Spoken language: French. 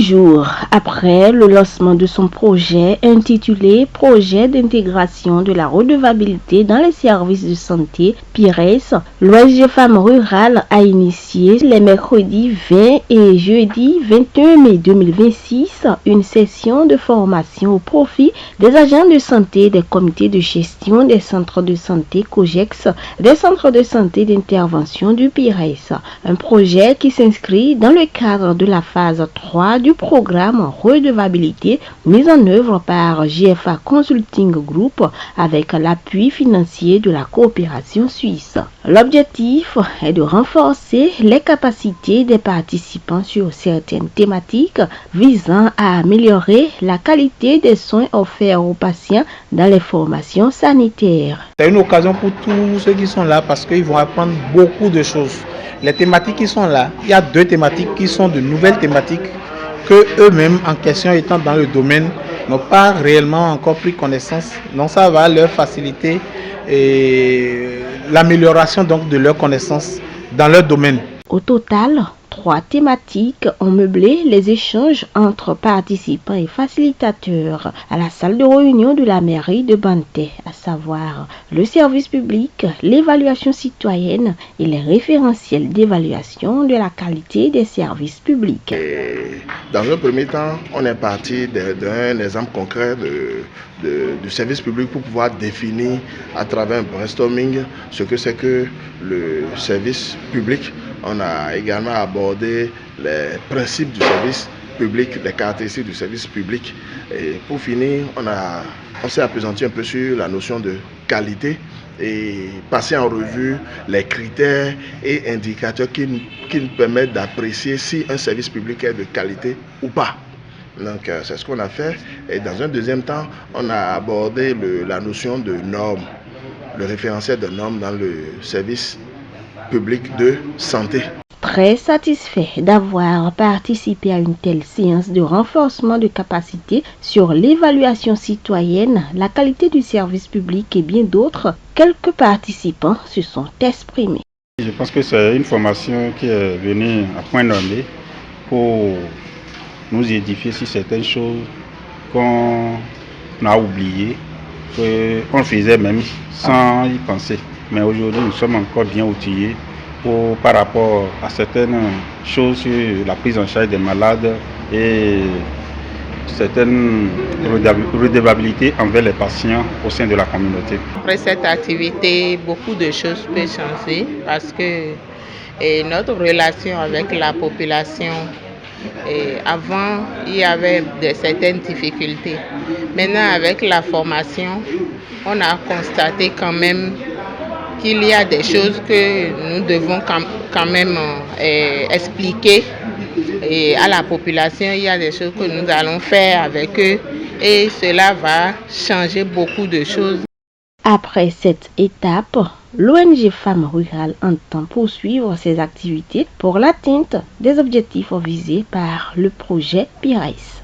jours après le lancement de son projet intitulé Projet d'intégration de la redevabilité dans les services de santé, PIRES, l'ONG Femmes Rurales a initié les mercredis 20 et jeudi 21 mai 2026 une session de formation au profit des agents de santé des comités de gestion des centres de santé COGEX, des centres de santé d'intervention du PIRES, un projet qui s'inscrit dans le cadre de la phase 3 du programme redevabilité mis en œuvre par JFA Consulting Group avec l'appui financier de la coopération suisse. L'objectif est de renforcer les capacités des participants sur certaines thématiques visant à améliorer la qualité des soins offerts aux patients dans les formations sanitaires. C'est une occasion pour tous ceux qui sont là parce qu'ils vont apprendre beaucoup de choses. Les thématiques qui sont là, il y a 2 thématiques qui sont de nouvelles thématiques que eux-mêmes, en question étant dans le domaine, n'ont pas réellement encore pris connaissance. Donc ça va leur faciliter l'amélioration donc de leurs connaissances dans leur domaine. Au total, 3 thématiques ont meublé les échanges entre participants et facilitateurs à la salle de réunion de la mairie de Banté, à savoir le service public, l'évaluation citoyenne et les référentiels d'évaluation de la qualité des services publics. Dans un premier temps, on est parti d'un exemple concret du service public pour pouvoir définir à travers un brainstorming ce que c'est que le service public. On a également abordé les principes du service public, les caractéristiques du service public. Et pour finir, on s'est appesanti un peu sur la notion de qualité et passé en revue les critères et indicateurs qui nous permettent d'apprécier si un service public est de qualité ou pas. Donc c'est ce qu'on a fait. Et dans un deuxième temps, on a abordé la notion de normes, le référentiel de normes dans le service public de santé. Très satisfait d'avoir participé à une telle séance de renforcement de capacité sur l'évaluation citoyenne, la qualité du service public et bien d'autres, quelques participants se sont exprimés. Je pense que c'est une formation qui est venue à point nommé pour nous édifier sur certaines choses qu'on a oubliées, qu'on faisait même sans y penser. Mais aujourd'hui, nous sommes encore bien outillés par rapport à certaines choses sur la prise en charge des malades et certaines redevabilités envers les patients au sein de la communauté. Après cette activité, beaucoup de choses peuvent changer parce que notre relation avec la population, avant, il y avait certaines difficultés. Maintenant, avec la formation, on a constaté quand même qu'il y a des choses que nous devons quand même expliquer à la population. Il y a des choses que nous allons faire avec eux et cela va changer beaucoup de choses. Après cette étape, l'ONG Femmes Rurales entend poursuivre ses activités pour l'atteinte des objectifs visés par le projet PIRES.